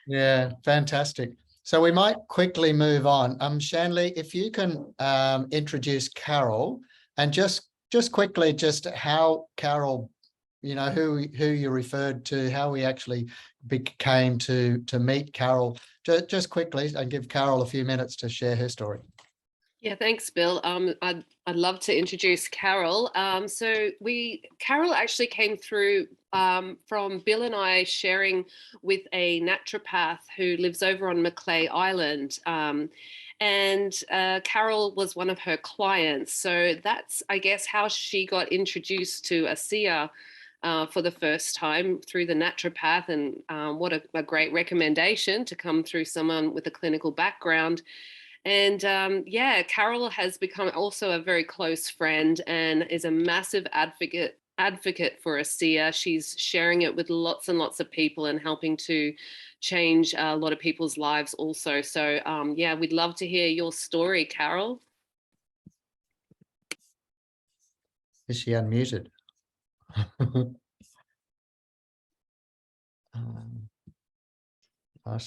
Yeah, fantastic. So we might quickly move on. Shanley, if you can introduce Carol and just quickly just how Carol, who you referred to, how we actually became to meet Carol. Just quickly and give Carol a few minutes to share her story. Yeah, thanks, Bill. I'd love to introduce Carol. Carol actually came through from Bill and I sharing with a naturopath who lives over on Macleay Island. Carol was one of her clients. So that's, I guess, how she got introduced to ASEA for the first time through the naturopath. And what a great recommendation to come through someone with a clinical background. And Carol has become also a very close friend and is a massive advocate for ASEA. She's sharing it with lots and lots of people and helping to change a lot of people's lives also. So we'd love to hear your story, Carol. Is she unmuted?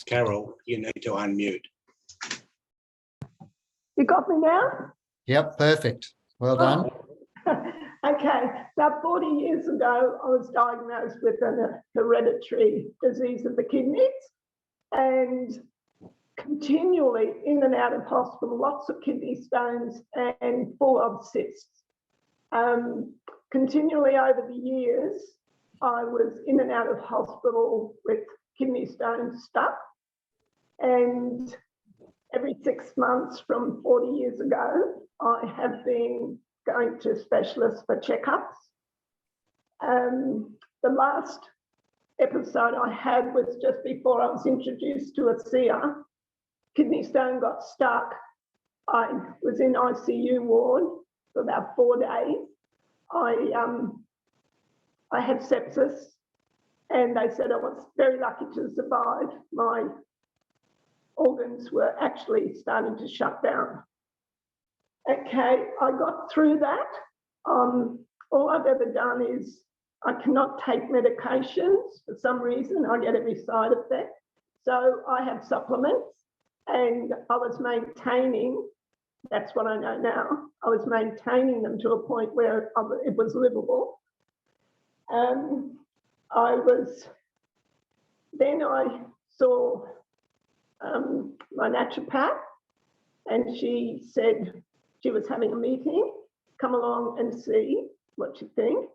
Carol, you need to unmute. You got me now? Yep, perfect. Well done. Okay, about 40 years ago, I was diagnosed with an hereditary disease of the kidneys and continually in and out of hospital, lots of kidney stones and full of cysts. Continually over the years, I was in and out of hospital with kidney stones stuck, and every 6 months from 40 years ago, I have been going to specialists for checkups. The last episode I had was just before I was introduced to ASEA. Kidney stone got stuck. I was in ICU ward for about 4 days. I had sepsis, and they said I was very lucky to survive. My organs were actually starting to shut down. Okay, I got through that. All I've ever done is I cannot take medications. For some reason, I get every side effect. So I have supplements, and I was maintaining, that's what I know now, I was maintaining them to a point where it was livable. Then I saw my naturopath, and she said she was having a meeting, come along and see what you think.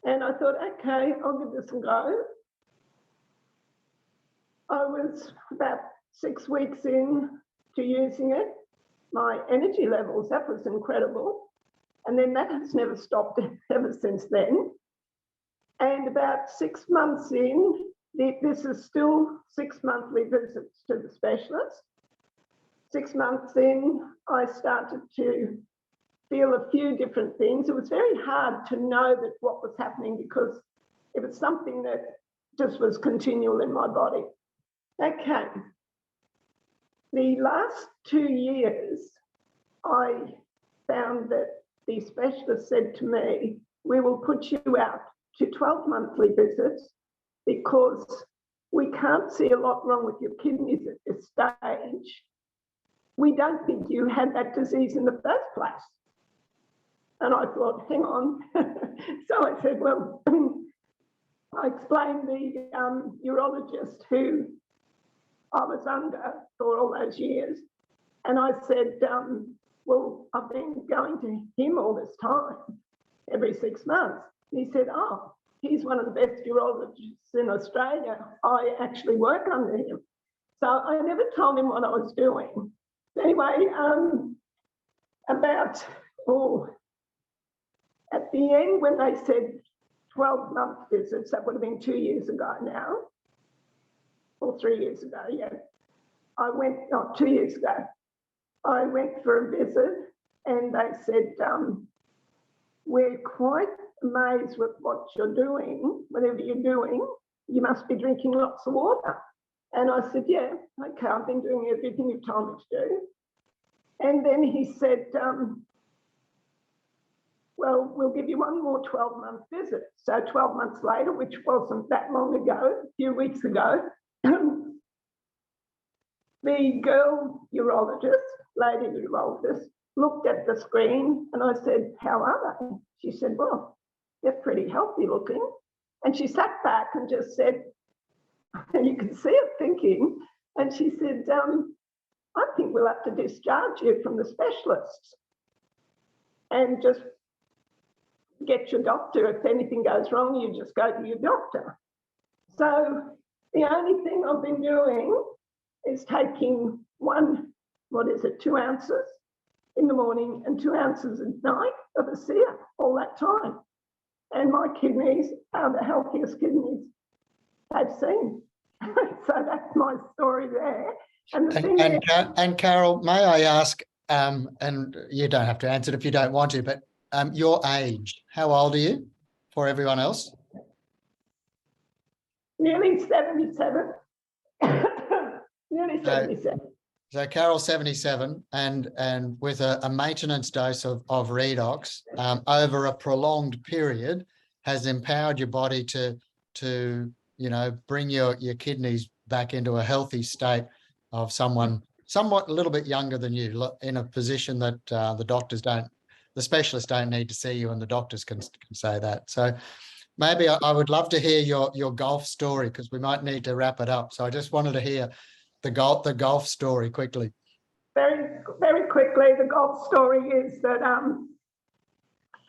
And I thought, okay, I'll give this a go. I was about 6 weeks in to using it. My energy levels, that was incredible. And then that has never stopped ever since then. And about 6 months in, this is still 6 monthly visits to the specialist. 6 months in, I started to feel a few different things. It was very hard to know that what was happening because it was something that just was continual in my body. Okay. The last 2 years, I found that the specialist said to me, we will put you out to 12 monthly visits because we can't see a lot wrong with your kidneys at this stage. We don't think you had that disease in the first place. And I thought, hang on. So I said, well, I explained the urologist who I was under for all those years. And I said, well, I've been going to him all this time, every 6 months. And he said, oh, he's one of the best urologists in Australia. I actually work under him. So I never told him what I was doing. Anyway, at the end, when they said 12-month visits, that would have been 2 years ago now, or 3 years ago, yeah. I went, 2 years ago, I went for a visit and they said, we're quite amazed with what you're doing, whatever you're doing, you must be drinking lots of water. And I said, yeah, okay, I've been doing everything you've told me to do. And then he said, well, we'll give you one more 12-month visit. So 12 months later, which wasn't that long ago, a few weeks ago, the girl urologist, lady urologist, looked at the screen and I said, how are they? She said, well, they're pretty healthy looking. And she sat back and just said, and you can see her thinking, and she said, I think we'll have to discharge you from the specialists and just get your doctor. If anything goes wrong, you just go to your doctor. So the only thing I've been doing is taking 2 ounces in the morning and 2 ounces at night of ASEA all that time. And my kidneys are the healthiest kidneys they've seen. So that's my story there. And Carol, may I ask, and you don't have to answer it if you don't want to, but your age, how old are you for everyone else? Nearly 77. Nearly 77. So Carol, 77, and with a maintenance dose of redox over a prolonged period has empowered your body to bring your kidneys back into a healthy state of someone somewhat a little bit younger than you, in a position that the specialists don't need to see you, and the doctors can say that. So maybe I would love to hear your golf story, because we might need to wrap it up. So I just wanted to hear the golf story quickly. Very, very quickly, the golf story is that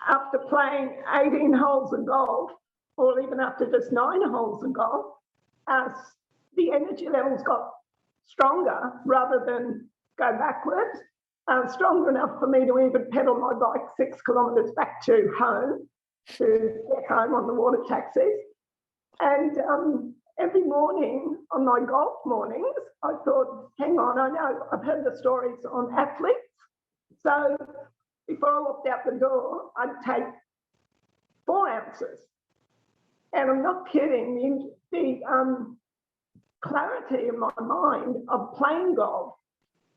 after playing 18 holes of golf, or even after just 9 holes of golf, the energy levels got stronger rather than go backwards, stronger enough for me to even pedal my bike 6 kilometres back to get home on the water taxis. And every morning on my golf mornings, I thought, hang on, I know I've heard the stories on athletes. So before I walked out the door, I'd take 4 ounces. And I'm not kidding, the clarity in my mind of playing golf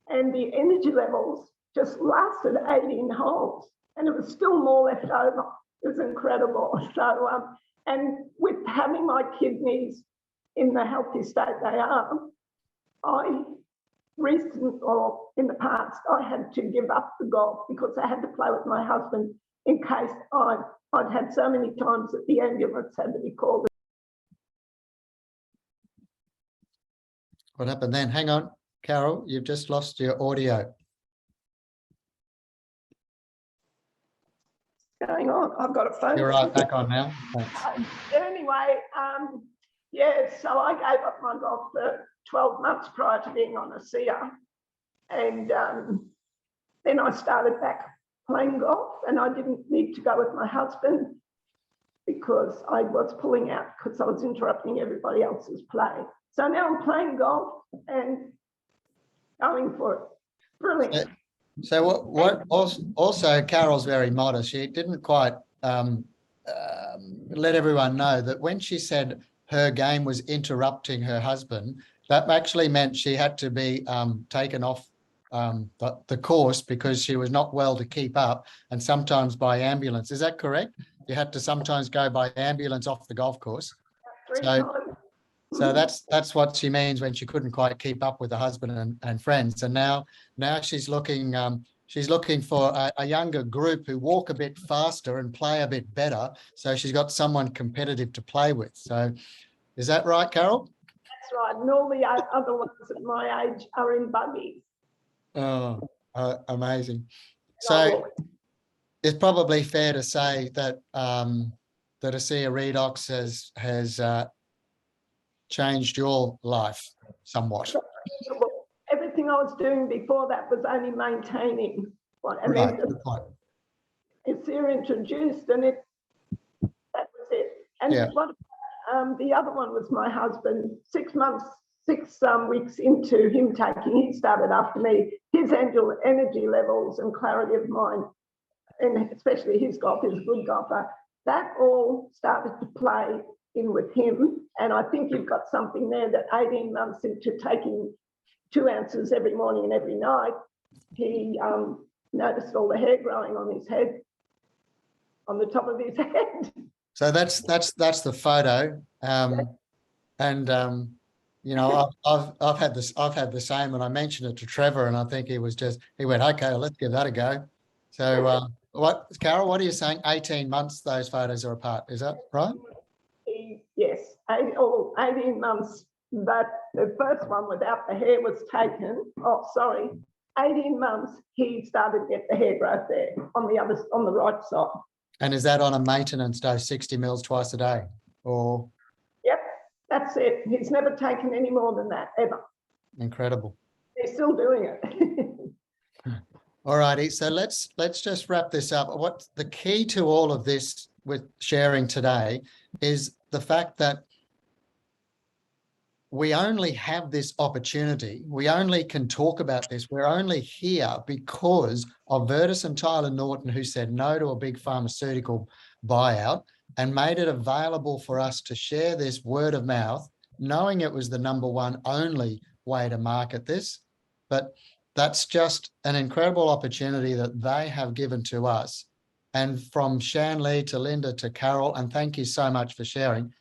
and the energy levels just lasted 18 holes, and it was still more left over. It was incredible. So, and with having my kidneys in the healthy state they are, in the past, I had to give up the golf because I had to play with my husband in case I'd had so many times that the ambulance had to be called. What happened then? Hang on, Carol, you've just lost your audio. Going on, I've got a phone. You're right, back on now. Thanks. Anyway, so I gave up my golf for 12 months prior to being on ASEA, and then I started back playing golf, and I didn't need to go with my husband because I was pulling out because I was interrupting everybody else's play. So now I'm playing golf and going for it. Brilliant. So what also Carol's very modest. She didn't quite let everyone know that when she said her game was interrupting her husband, that actually meant she had to be taken off the course because she was not well to keep up, and sometimes by ambulance. Is that correct? You had to sometimes go by ambulance off the golf course. So that's what she means when she couldn't quite keep up with her husband and friends. And now she's looking for a younger group who walk a bit faster and play a bit better. So she's got someone competitive to play with. So is that right, Carol? That's right. And all the other ones at my age are in buggies. Oh, amazing. So it's probably fair to say that that ASEA Redox has changed your life somewhat. Everything I was doing before that was only maintaining. And right. then ASEA introduced, and that was it. And yeah. The other one was my husband. 6 weeks into him taking, he started after me. His energy levels and clarity of mind, and especially his golf, he's a good golfer, that all started to play in with him. And I think you've got something there that 18 months into taking 2 ounces every morning and every night, he noticed all the hair growing on his head, on the top of his head. So that's the photo. And You know, I've had the same, and I mentioned it to Trevor, and I think he went, okay, let's give that a go. So, Carol, what are you saying? 18 months those photos are apart, is that right? Yes, 18 months, but the first one without the hair was taken. 18 months he started to get the hair growth there on the right side. And is that on a maintenance dose, 60 mils twice a day, or? Yep, that's it. He's never taken any more than that ever. Incredible. He's still doing it. All righty, so let's just wrap this up. What the key to all of this with sharing today is the fact that we only have this opportunity. We only can talk about this. We're only here because of Virtus and Tyler Norton, who said no to a big pharmaceutical buyout and made it available for us to share this word of mouth, knowing it was the #1 only way to market this. But that's just an incredible opportunity that they have given to us. And from Shanley to Linda to Carol, and thank you so much for sharing,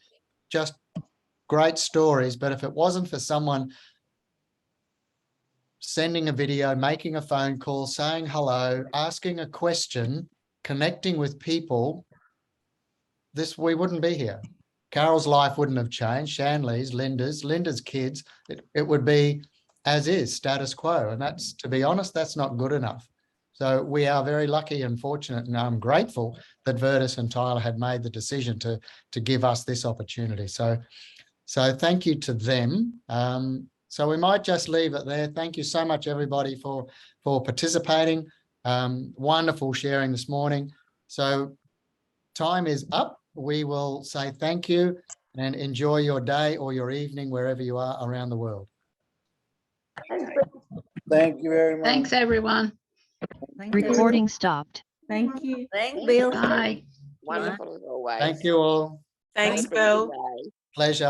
just great stories. But if it wasn't for someone sending a video, making a phone call, saying hello, asking a question, connecting with people, we wouldn't be here. Carol's life wouldn't have changed, Shanley's, Linda's kids, it would be as is, status quo. And that's, to be honest, that's not good enough. So we are very lucky and fortunate, and I'm grateful that Virtus and Tyler had made the decision to give us this opportunity. So thank you to them. So we might just leave it there. Thank you so much, everybody, for participating. Wonderful sharing this morning. So time is up. We will say thank you and enjoy your day or your evening wherever you are around the world. Thank you very much. Thanks, everyone. Recording stopped. Thank you. Thanks, Bill. Bye. Wonderful as always. Thank you all. Thanks, Have a good Bill. day. Pleasure.